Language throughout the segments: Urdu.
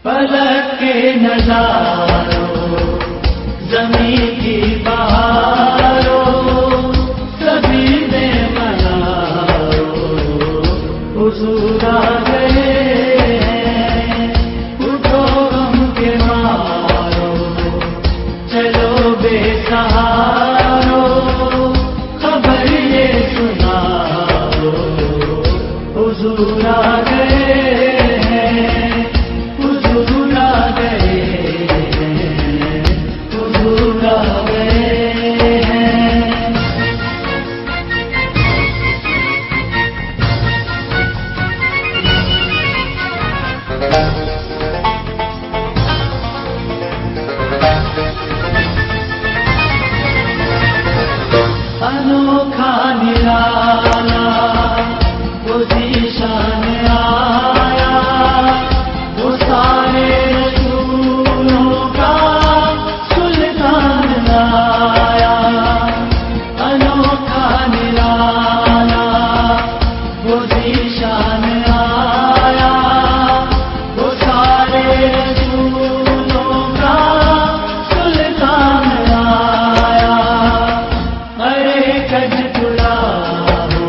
فلک کے نظاروں زمین کی بہاروں سبھی میں منارو حضور آ گئے ہیں، اٹھو غم کے مارو چلو بے سہارو خبر یہ سناؤ حضور آ گئے ہیں، حضور آ گئے ہیں، حضور آ گئے ہیں۔ انوکھا نرالا وہ ذیشان آیا، وہ سارے رسولوں کا سلطان لایا۔ انوکھا نرالا وہ ذیشان آیا، وہ سارے رسولوں کا سلطان لایا۔ ارے کج تلا ہو،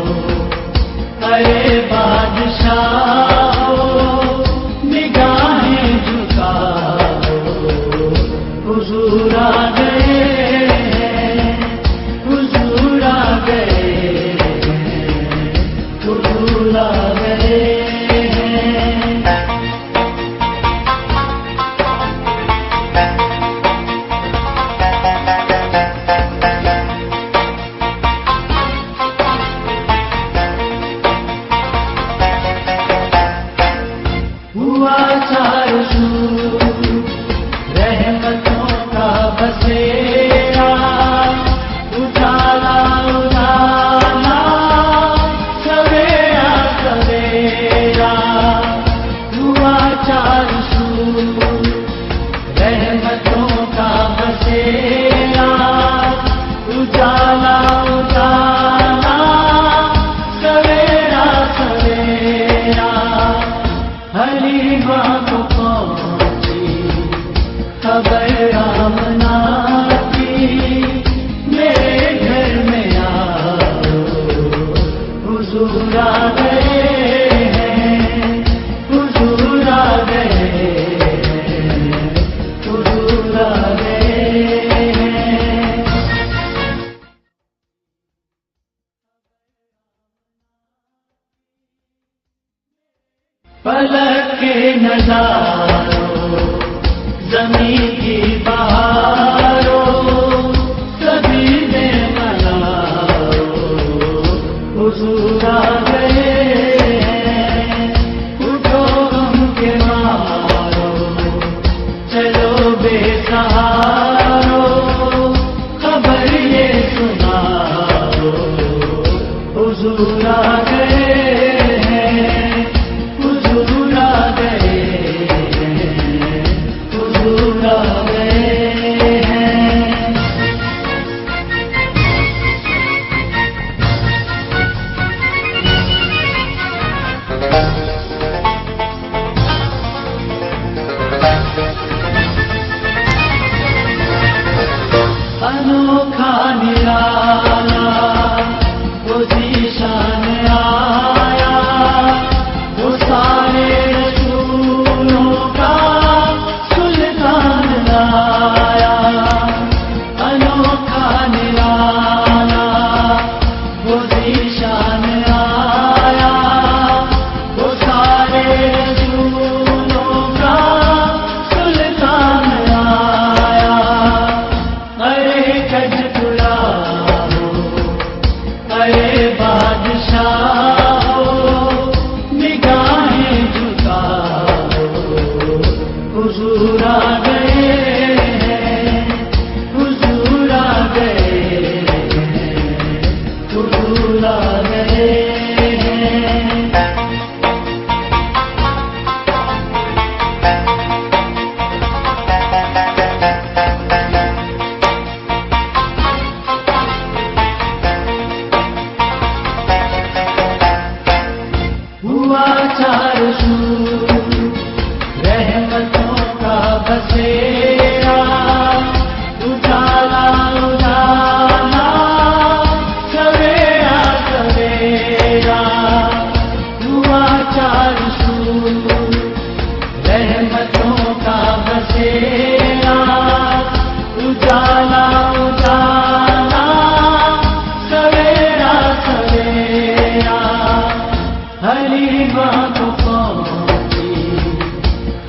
ارے بادشاہ ہو، نگاہیں جھکاؤ حضور آ گئے ہیں، حضور آ گئے ہیں، حضور آ گئے ہیں۔ ہوا چاروں سو رحمتوں کا بسیرا، اجالا اجالا سویرا سویرا۔ ہوا چاروں سو رحمتوں کا بسیرا، اجالا اجالا سویرا سویرا۔ حلیمہ کو پہنچی خبر آمنہ کی، میرے گھر میں آؤ حضور آ گئے ہیں، حضور آ گئے ہیں، حضور آ گئے ہیں۔ فلک کے نظاروں زمین کی بہاروں سبھی میں منارو حضور آ گئے ہیں، اٹھو غم کے مارو چلو بے سہارو خبر یہ سناؤ حضور آ گئے ہیں، حضور آ گئے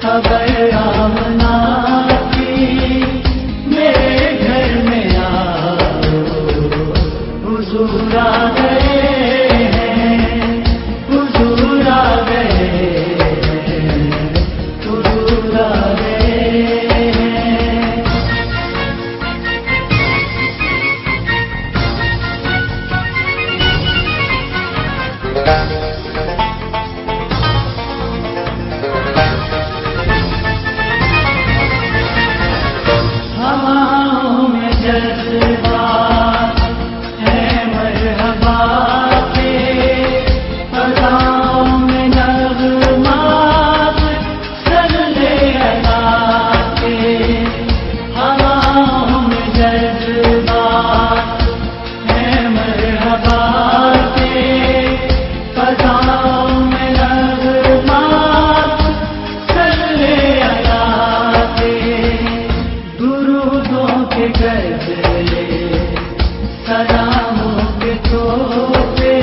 خبر آمنا کی میرے گھر میں آؤ، حضور آ گئے ہیں، حضور آ گئے ہیں، حضور آ گئے ہیں۔ ہواؤں میں جذبات ہیں مرحبا کے، فضاؤں میں نغمات صلی اللہ کے۔ ہواؤں میں جذبات ہیں مرحبا کے، فضاؤں میں نغمات صلی اللہ کے۔ درودوں کے گرجے، سلاموں کے تحفے،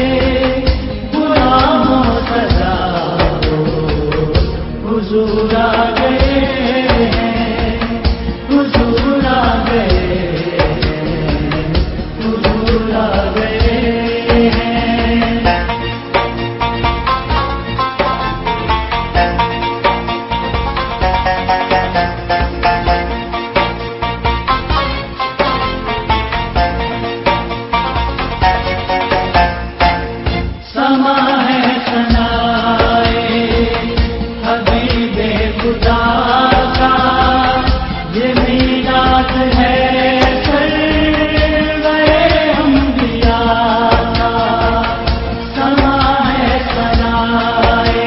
غلاموں سجاؤ، حضور آ گئے ہیں، حضور آ گئے ہیں، حضور آ گئے ہیں۔ سما ہے ثنائے حبیب خدا کا، یہ میلاد ہے سرور انبیاء کا۔ سما ہے ثنائے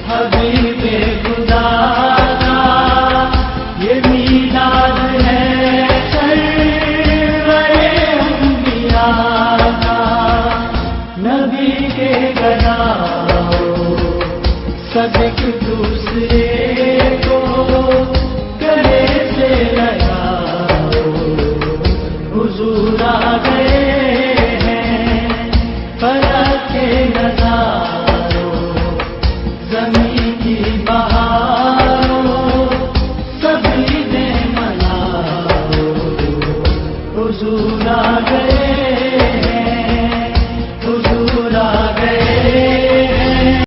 حبیب خدا کا، یہ میلاد ہے سرور انبیاء کا۔ نبی کے گناہوں صدق دوسرے کو گلے سے لگاؤ، حضور آ گئے ہیں، فلک کے نظاروں زمین کی بہاروں سبھی نے مناؤ، حضور آ